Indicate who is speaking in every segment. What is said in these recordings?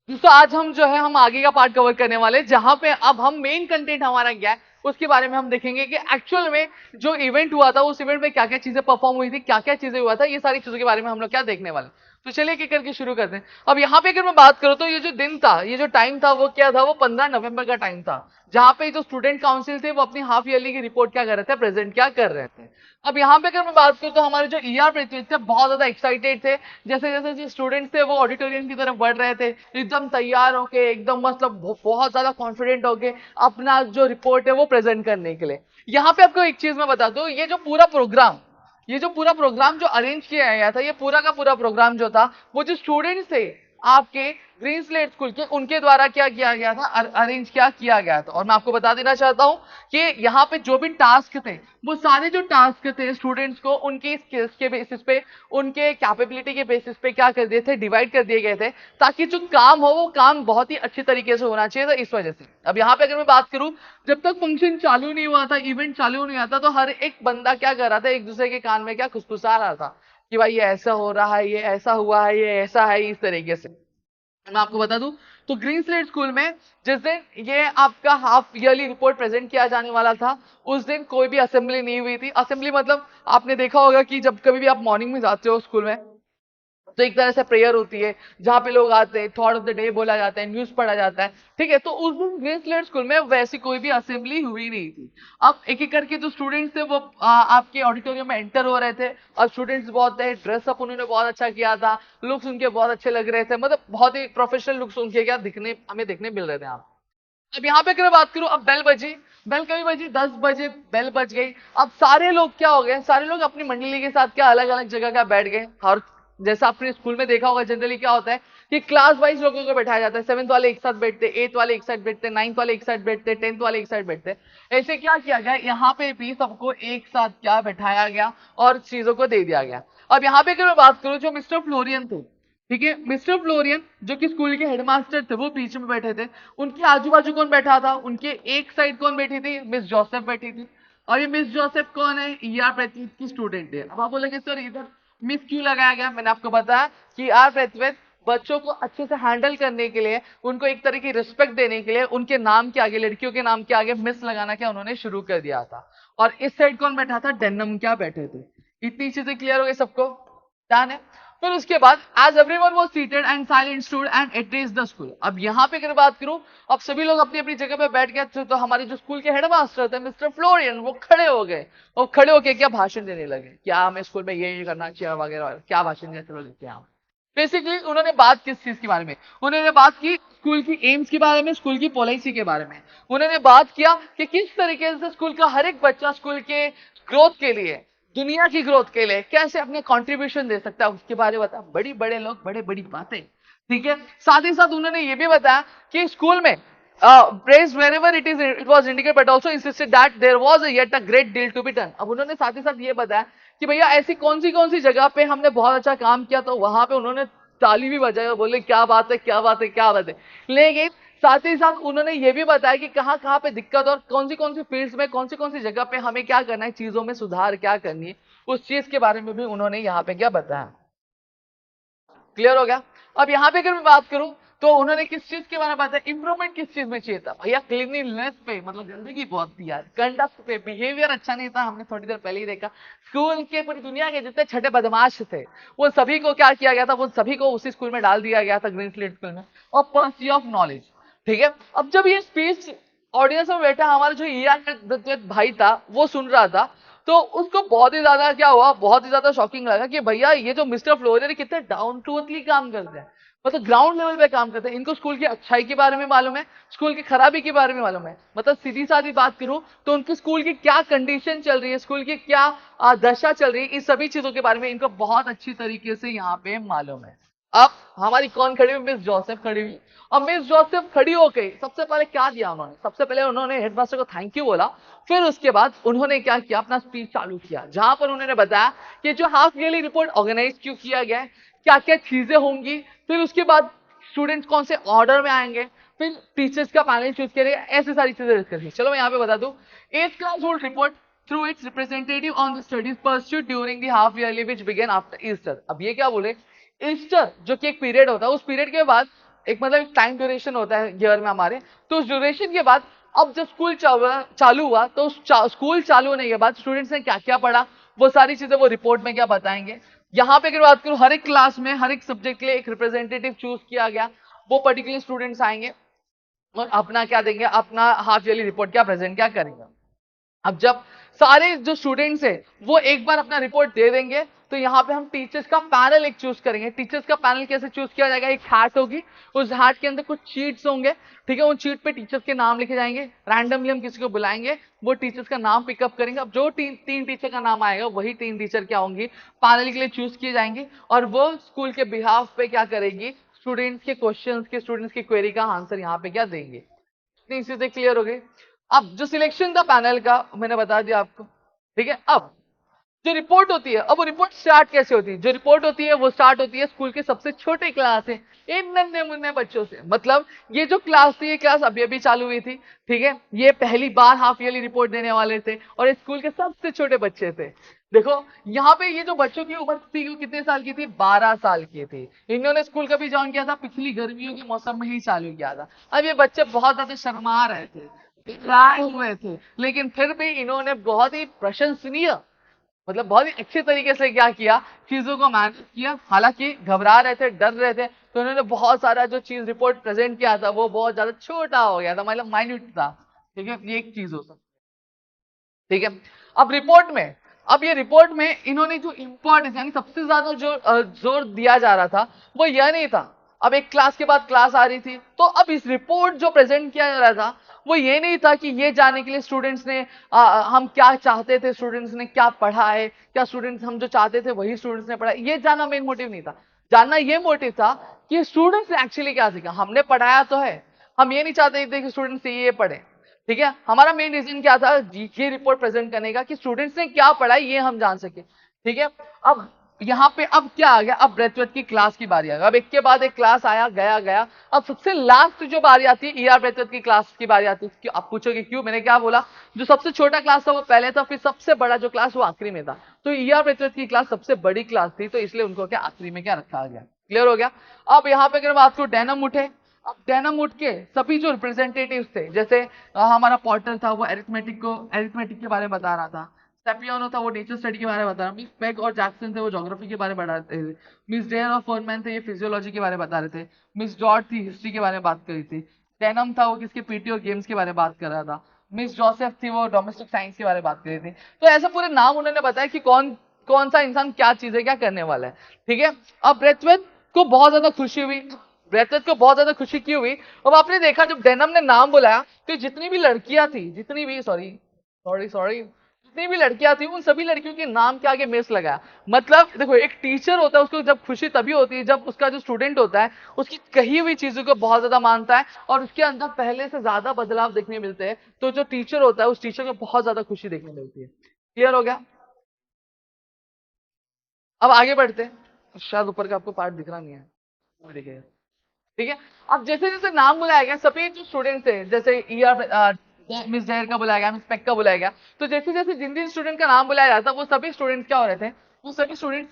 Speaker 1: दोस्तों आज हम जो है हम आगे का पार्ट कवर करने वाले हैं, जहां पे अब हम मेन कंटेंट हमारा क्या है उसके बारे में हम देखेंगे कि एक्चुअल में जो इवेंट हुआ था उस इवेंट में क्या क्या चीजें परफॉर्म हुई थी, क्या क्या चीजें हुआ था, ये सारी चीजों के बारे में हम लोग क्या देखने वाले। तो चलिए एक करके शुरू करते हैं। अब यहाँ पे अगर मैं बात करूँ तो ये जो दिन था, ये जो टाइम था वो क्या था, वो 15 नवंबर का टाइम था, जहां पे जो स्टूडेंट काउंसिल थे वो अपनी हाफ ईयरली की रिपोर्ट क्या कर रहे थे, प्रेजेंट क्या कर रहे थे। अब यहाँ पे अगर मैं बात करूँ तो हमारे जो ईआर पृथ्वी थे बहुत ज्यादा एक्साइटेड थे। जैसे जैसे जो स्टूडेंट्स थे वो ऑडिटोरियम की तरफ बढ़ रहे थे, एकदम तैयार होके, एकदम मतलब बहुत ज्यादा कॉन्फिडेंट होके अपना जो रिपोर्ट है वो प्रेजेंट करने के लिए। यहाँ पे आपको एक चीज मैं बता दूं, ये जो पूरा प्रोग्राम जो अरेंज किया गया था, ये पूरा का पूरा प्रोग्राम जो था वो जो स्टूडेंट्स थे आपके ग्रीन स्लेट स्कूल के, उनके द्वारा क्या किया गया था, अरेंज क्या किया गया था। और मैं आपको बता देना चाहता हूं कि यहाँ पे जो भी टास्क थे वो सारे जो टास्क थे स्टूडेंट्स को उनकी स्किल्स के बेसिस पे, उनके कैपेबिलिटी के बेसिस पे क्या कर दिए थे, डिवाइड कर दिए गए थे, ताकि जो काम हो वो काम बहुत ही अच्छी तरीके से होना चाहिए था। इस वजह से अब यहाँ पे अगर मैं बात करूं, जब तक फंक्शन चालू नहीं हुआ था, इवेंट चालू नहीं हुआ था, तो हर एक बंदा क्या कर रहा था, एक दूसरे के कान में क्या खुसखुसा रहा था कि भाई ये ऐसा हो रहा है, ये ऐसा हुआ है, ये ऐसा है, इस तरीके से। मैं आपको बता दूं तो ग्रीन स्लेट स्कूल में जिस दिन ये आपका हाफ ईयरली रिपोर्ट प्रेजेंट किया जाने वाला था, उस दिन कोई भी असेंबली नहीं हुई थी। असेंबली मतलब आपने देखा होगा कि जब कभी भी आप मॉर्निंग में जाते हो स्कूल में तो एक तरह से प्रेयर होती है, जहां पे लोग आते हैं, थॉट ऑफ द डे बोला जाता है, न्यूज पढ़ा जाता है, ठीक है। तो उस दिन ग्रीन स्लेट स्कूल में वैसी कोई भी असेंबली हुई नहीं थी। अब एक एक करके जो स्टूडेंट्स थे वो आपके ऑडिटोरियम में एंटर हो रहे थे। अब स्टूडेंट्स बहुत थे, ड्रेसअप उन्होंने बहुत अच्छा किया था, लुक्स उनके बहुत अच्छे लग रहे थे, मतलब बहुत ही प्रोफेशनल लुक्स उनके क्या दिखने हमें देखने मिल रहे थे यहाँ। अब यहाँ पे अगर मैं बात करूं, अब बेल बजी, बेल कभी बजी, 10 बजे बेल बज गई। अब सारे लोग क्या हो गए, सारे लोग अपनी मंडली के साथ क्या अलग अलग जगह क्या बैठ गए। और जैसा आपने स्कूल में देखा होगा जनरली क्या होता है कि क्लास वाइज लोगों को बैठाया जाता है, 7th वाले एक साथ बैठते, 8th वाले एक साथ बैठते, 9th वाले एक साथ बैठते, 10th वाले एक साथ बैठते। ऐसे क्या किया गया, यहाँ पे भी सबको एक साथ क्या बैठाया गया और चीजों को दे दिया गया। अब यहाँ पे अगर मैं बात करूं, जो मिस्टर फ्लोरियन थे, ठीक है, मिस्टर फ्लोरियन जो कि स्कूल के हेडमास्टर थे वो बीच में बैठे थे। उनके आजू बाजू कौन बैठा था, उनके एक साइड कौन बैठी थी, मिस जोसेफ बैठी थी। और ये मिस जोसेफ कौन है, ईआर पृथ्वी की स्टूडेंट है। अब आप बोलेंगे सर इधर मिस क्यों लगाया गया, मैंने आपको बताया कि ईआर पृथ्वी बच्चों को अच्छे से हैंडल करने के लिए, उनको एक तरह की रिस्पेक्ट देने के लिए, उनके नाम के आगे, लड़कियों के नाम के आगे मिस लगाना क्या उन्होंने शुरू कर दिया था। और इस साइड कौन बैठा था, डेनम क्या बैठे थे। इतनी चीजें क्लियर हो गई सबको, डन है। फिर उसके बाद as everyone was seated and silent stood and addressed the school. अब यहाँ पे अगर बात करूं, अब सभी लोग अपनी अपनी जगह पे बैठ गए तो हमारे जो स्कूल के हेडमास्टर थे मिस्टर फ्लोरियन, वो खड़े हो गए और खड़े होके क्या भाषण देने लगे, क्या हमें स्कूल में ये करना चाहिए वगैरह, क्या भाषण देते लोग क्या। बेसिकली उन्होंने बात किस चीज के बारे में, उन्होंने बात की स्कूल की एम्स के बारे में, स्कूल की पॉलिसी के बारे में। उन्होंने बात किया कि किस तरीके से स्कूल का हर एक बच्चा स्कूल के ग्रोथ के लिए, दुनिया की ग्रोथ के लिए कैसे अपने कंट्रीब्यूशन दे सकता है, उसके बारे में बताया। बड़ी बड़े लोग, बड़े बड़ी बातें, ठीक है। साथ ही साथ उन्होंने ये भी बताया कि स्कूल में praised wherever it was indicated but also insisted that there was yet a great deal to be done। अब उन्होंने साथ ही साथ ये बताया कि भैया ऐसी कौन सी जगह पे हमने बहुत अच्छा काम किया, तो वहां पे उन्होंने ताली भी बजाई और बोले क्या बात है, क्या बात है, क्या बात है। लेकिन साथ ही साथ उन्होंने ये भी बताया कि कहाँ कहाँ पे दिक्कत और कौन सी फील्ड्स में, कौन सी जगह पे हमें क्या करना है, चीजों में सुधार क्या करनी है, उस चीज के बारे में भी उन्होंने यहाँ पे क्या बताया। क्लियर हो गया। अब यहाँ पे अगर मैं बात करूं तो उन्होंने किस चीज के बारे में बताया, इंप्रूवमेंट किस चीज में चाहिए था भैया, क्लीनलीनेस पे, मतलब गंदगी बहुत थी यार, कंडक्ट पे, बिहेवियर अच्छा नहीं था, हमने थोड़ी देर पहले ही देखा। स्कूल के पूरी दुनिया के जितने छठे बदमाश थे वो सभी को क्या किया गया था, वो सभी को उसी स्कूल में डाल दिया गया था, ग्रीन स्लेट स्कूल में, और पर्सी ऑफ नॉलेज, ठीक है। अब जब ये स्पीच ऑडियंस में बैठा हमारा जो ईआर भाई था वो सुन रहा था, तो उसको बहुत ही ज्यादा क्या हुआ, बहुत ही ज्यादा शॉकिंग लगा कि भैया ये जो मिस्टर फ्लोरियर कितने डाउन टू अर्थली काम करते हैं, मतलब ग्राउंड लेवल पे काम करते हैं, इनको स्कूल की अच्छाई के बारे में मालूम है, स्कूल की खराबी के बारे में मालूम है। मतलब सीधी साधी बात करूं तो उनके स्कूल की क्या कंडीशन चल रही है, स्कूल की क्या दशा चल रही है, इस सभी चीजों के बारे में इनको बहुत अच्छी तरीके से यहाँ पे मालूम है। अब हमारी कौन खड़ी हुई, मिस जोसेफ खड़ी हुई। अब मिस जोसेफ खड़ी होके सबसे पहले क्या दिया उन्होंने, सबसे पहले उन्होंने हेडमास्टर को थैंक यू बोला। फिर उसके बाद उन्होंने क्या किया, अपना स्पीच चालू किया, जहां पर उन्होंने बताया कि जो हाफ ईयरली रिपोर्ट ऑर्गेनाइज क्यों किया गया है, क्या क्या चीजें होंगी, फिर उसके बाद स्टूडेंट्स कौन से ऑर्डर में आएंगे, फिर टीचर्स का पैनल चूज करेगा, ऐसी सारी चीजें डिस्कस की। चलो मैं यहाँ पे बता दूं, 8th class would report through its representative on the studies pursued during the half yearly which began after Easter। अब ये क्या बोले, ईस्टर जो कि एक पीरियड होता है, उस पीरियड के बाद एक मतलब एक टाइम ड्यूरेशन होता है ईयर में हमारे, तो उस ड्यूरेशन के बाद अब जब स्कूल चालू हुआ तो स्कूल चालू होने के बाद स्टूडेंट्स ने क्या क्या पढ़ा वो सारी चीजें वो रिपोर्ट में क्या बताएंगे। यहाँ पे अगर बात करूं, हर एक क्लास में हर एक सब्जेक्ट के लिए एक रिप्रेजेंटेटिव चूज किया गया, वो पर्टिकुलर स्टूडेंट्स आएंगे और अपना क्या देंगे, अपना हाफ ईयरली रिपोर्ट क्या प्रेजेंट क्या करेंगे। अब जब सारे जो स्टूडेंट्स है वो एक बार अपना रिपोर्ट दे देंगे, तो यहाँ पे हम टीचर्स का पैनल एक चूज करेंगे। टीचर्स का पैनल कैसे चूज किया जाएगा, एक हैट होगी, उस हैट के अंदर कुछ चीट्स होंगे, ठीक है, उन चीट पे टीचर्स के नाम लिखे जाएंगे, रैंडमली हम किसी को बुलाएंगे, वो टीचर्स का नाम पिकअप करेंगे। अब जो तीन टीचर का नाम आएगा वही तीन टीचर क्या होंगी, पैनल के लिए चूज किए जाएंगे, और वो स्कूल के बिहाफ पे क्या करेगी, स्टूडेंट्स के क्वेश्चंस के, स्टूडेंट्स की क्वेरी का आंसर यहाँ पे क्या देंगे। इतनी चीजें क्लियर हो गई। अब जो सिलेक्शन था पैनल का मैंने बता दिया आपको, ठीक है। अब जो रिपोर्ट होती है, अब वो रिपोर्ट स्टार्ट कैसे होती है, जो रिपोर्ट होती है वो स्टार्ट होती है स्कूल के सबसे छोटे क्लास से, इन नन्हे मुन्ने बच्चों से। मतलब ये जो क्लास थी, ये क्लास अभी अभी चालू हुई थी, ठीक है, ये पहली बार हाफ ईयरली रिपोर्ट देने वाले थे और स्कूल के सबसे छोटे बच्चे थे। देखो यहाँ पे ये जो बच्चों की उम्र थी वो कितने साल की थी, 12 साल की थी। इन्होंने स्कूल कभी ज्वाइन किया था, पिछली गर्मियों के मौसम में ही चालू किया था। अब ये बच्चे बहुत ज्यादा शर्मा रहे थे, इतराए हुए थे, लेकिन फिर भी इन्होंने बहुत ही प्रशंसनीय, मतलब बहुत ही अच्छे तरीके से क्या किया, चीजों को मैनेज किया। हालांकि घबरा रहे थे, डर रहे थे, तो उन्होंने बहुत सारा जो चीज रिपोर्ट प्रेजेंट किया था वो बहुत ज्यादा छोटा हो गया था, मतलब माइन्यूट था, ठीक है, ये एक चीज हो सकती, ठीक है। अब रिपोर्ट में, अब ये रिपोर्ट में इन्होंने जो इंपॉर्टेंस यानी सबसे ज्यादा जो जोर दिया जा रहा था वो यह नहीं था, अब एक क्लास के बाद क्लास आ रही थी, तो अब इस रिपोर्ट जो प्रेजेंट किया जा रहा था वो ये नहीं था कि ये जानने के लिए स्टूडेंट्स ने हम क्या चाहते थे, स्टूडेंट्स ने क्या पढ़ा है, क्या स्टूडेंट्स हम जो चाहते थे वही स्टूडेंट्स ने पढ़ा, ये जानना मेन मोटिव नहीं था। जानना ये मोटिव था कि स्टूडेंट्स ने एक्चुअली क्या सीखा। हमने पढ़ाया तो है, हम ये नहीं चाहते थे कि स्टूडेंट्स ये पढ़े, ठीक है। हमारा मेन रीजन क्या था, ये रिपोर्ट प्रेजेंट करने का, कि स्टूडेंट्स ने क्या पढ़ा ये हम जान सके, ठीक है। अब यहाँ पे अब क्या आ गया, अब ब्रेथवर्थ की क्लास की बारी आ गई। अब एक के बाद एक क्लास आया गया गया, अब सबसे लास्ट जो बारी आती है ईआर ब्रेथवर्थ की क्लास की बारी आती है। आप पूछोगे क्यों, मैंने क्या बोला, जो सबसे छोटा क्लास था वो पहले था, फिर सबसे बड़ा जो क्लास वो आखिरी में था, तो ईआर ब्रेथवर्थ की क्लास सबसे बड़ी क्लास थी, तो इसलिए उनको क्या आखिरी में क्या रखा गया। क्लियर हो गया। अब यहाँ पे अगर बात करूं डेनम उठे, अब डेनम उठ के सभी जो रिप्रेजेंटेटिव्स थे, जैसे हमारा पॉटर था वो एरिथमेटिक के बारे में बता रहा था, सेपियानो था वो नेचर स्टडी के बारे में बता रहा, मिस पेग और जैक्सन थे वो ज्योग्राफी के बारे में बता रहे थे, मिस डेयर और फोरमैन थे ये फिजियोलॉजी के बारे में बता रहे थे, मिस जॉर्ज थी हिस्ट्री के बारे में बात कर रही थी, डेनम था वो किसके पीटी और गेम्स के बारे में बात कर रहा था, मिस जोसेफ थी वो डोमेस्टिक साइंस के बारे में बात कर रही थी। तो ऐसे पूरे नाम उन्होंने बताया कि कौन कौन सा इंसान क्या चीजें क्या करने वाला है, ठीक है। अब ब्रेथवेथ को बहुत ज्यादा खुशी हुई, ब्रेथवेथ को बहुत ज्यादा खुशी क्यों हुई, अब आपने देखा जब डेनम ने नाम बुलाया तो जितनी भी लड़कियां थी, जितनी भी सॉरी जितनी भी लड़कियां थी उन सभी लड़कियों के नाम के आगे मिस लगाया। मतलब देखो एक टीचर होता है उसको जब खुशी तभी होती है जब उसका जो स्टूडेंट होता है उसकी कही हुई चीजों को बहुत ज्यादा मानता है और उसके अंदर पहले से ज्यादा बदलाव देखने मिलते हैं, तो जो टीचर होता है उस टीचर को बहुत ज्यादा खुशी देखने मिलती है। क्लियर हो गया। अब आगे बढ़ते हैं, शायद ऊपर का आपको पार्ट दिख रहा नहीं है, देखिए, ठीक है। अब जैसे जैसे नाम बुलाया गया सभी जो स्टूडेंट थे, जैसे ईआर मिस जहर का बुलाया गया, मिस पेक का बुलाया गया, तो जैसे जैसे जिन जिन स्टूडेंट का नाम बुलाया जाता वो सभी स्टूडेंट क्या हो रहे थे, वो सभी स्टूडेंट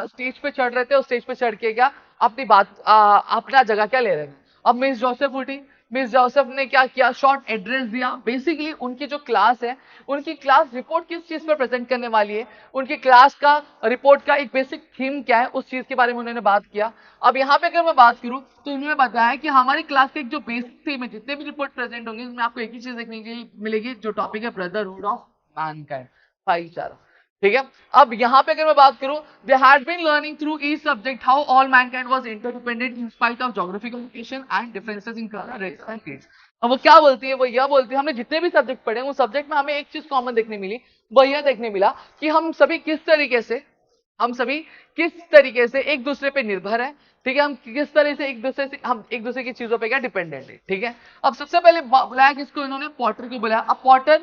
Speaker 1: स्टेज पे चढ़ रहे थे और स्टेज पे चढ़ के क्या अपनी बात अपना जगह क्या ले रहे थे। अब मिस जोसेफ उठी, मिस जोसेफ ने क्या किया, शॉर्ट एड्रेस दिया। बेसिकली उनकी जो क्लास है, उनकी क्लास रिपोर्ट किस चीज पर प्रेजेंट करने वाली है, उनकी क्लास का रिपोर्ट का एक बेसिक थीम क्या है, उस चीज के बारे में उन्होंने बात किया। अब यहाँ पे अगर मैं बात करूं तो उन्होंने बताया कि हमारी क्लास के एक जो बेसिक थीम है, जितने भी रिपोर्ट प्रेजेंट होंगे उसमें आपको एक ही चीज देखने के लिए मिलेगी, जो टॉपिक है ब्रदरहुड ऑफ मैनकाइंड, भाईचारा, ठीक है। अब यहाँ पे अगर मैं बात करूं, they had been learning through each subject how all mankind was interdependent in spite of geographical location and differences in colour, race and creed. अब वो क्या बोलती है, वो यह बोलती है हमने जितने भी सब्जेक्ट पढ़े उस सब्जेक्ट में हमें एक चीज कॉमन देखने मिली, वो यह देखने मिला कि हम सभी किस तरीके से एक दूसरे पे निर्भर है, ठीक है, हम किस तरह से हम एक दूसरे की चीजों पे क्या डिपेंडेंट है, ठीक है। अब सबसे पहले बुलाया किसको, इन्होंने पॉटर को बुलाया। अब पॉटर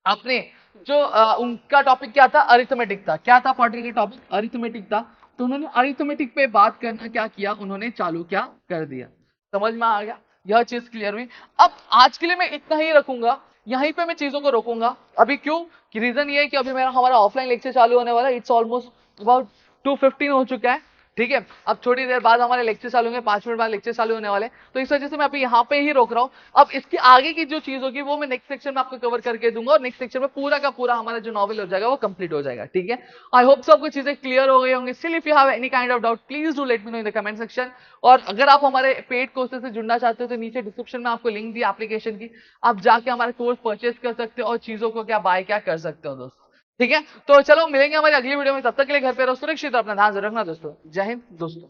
Speaker 1: अपने जो उनका टॉपिक क्या था, अरिथमेटिक था। क्या था पॉटर का टॉपिक, अरिथमेटिक था। तो उन्होंने अरिथमेटिक पे बात करना क्या किया, उन्होंने चालू क्या कर दिया। समझ में आ गया, यह चीज क्लियर हुई। अब आज के लिए मैं इतना ही रखूंगा, यहीं पे मैं चीजों को रोकूंगा। अभी क्यों, कि रीजन ये है कि अभी हमारा ऑफलाइन लेक्चर चालू होने वाला है, इट्स ऑलमोस्ट अबाउट 2:15 हो चुका है, ठीक है। अब थोड़ी देर बाद हमारे लेक्चर चालू होंगे, 5 मिनट बाद लेक्चर चालू होने वाले, तो इस वजह से मैं अभी यहाँ पे ही रोक रहा हूँ। अब इसकी आगे की जो चीज होगी वो मैं नेक्स्ट सेक्शन में आपको कवर करके दूंगा, और नेक्स्ट सेक्शन में पूरा का पूरा हमारा जो नॉवल हो जाएगा वो कंप्लीट हो जाएगा। ठीक है, आई होप सबको चीजें क्लियर हो गई होंगी। Still if you have any kind of doubt please do let me know in the comment section. और अगर आप हमारे पेड कोर्सेज से जुड़ना चाहते हो तो नीचे डिस्क्रिप्शन में आपको लिंक दिया एप्लीकेशन की, आप जाके हमारे कोर्स परचेज कर सकते हो और चीजों को क्या बाय क्या कर सकते हो दोस्तों। ठीक है, तो चलो मिलेंगे हमारी अगली वीडियो में, तब तक के लिए घर पे रहो सुरक्षित और अपना ध्यान जरूर रखना दोस्तों। जय हिंद दोस्तों।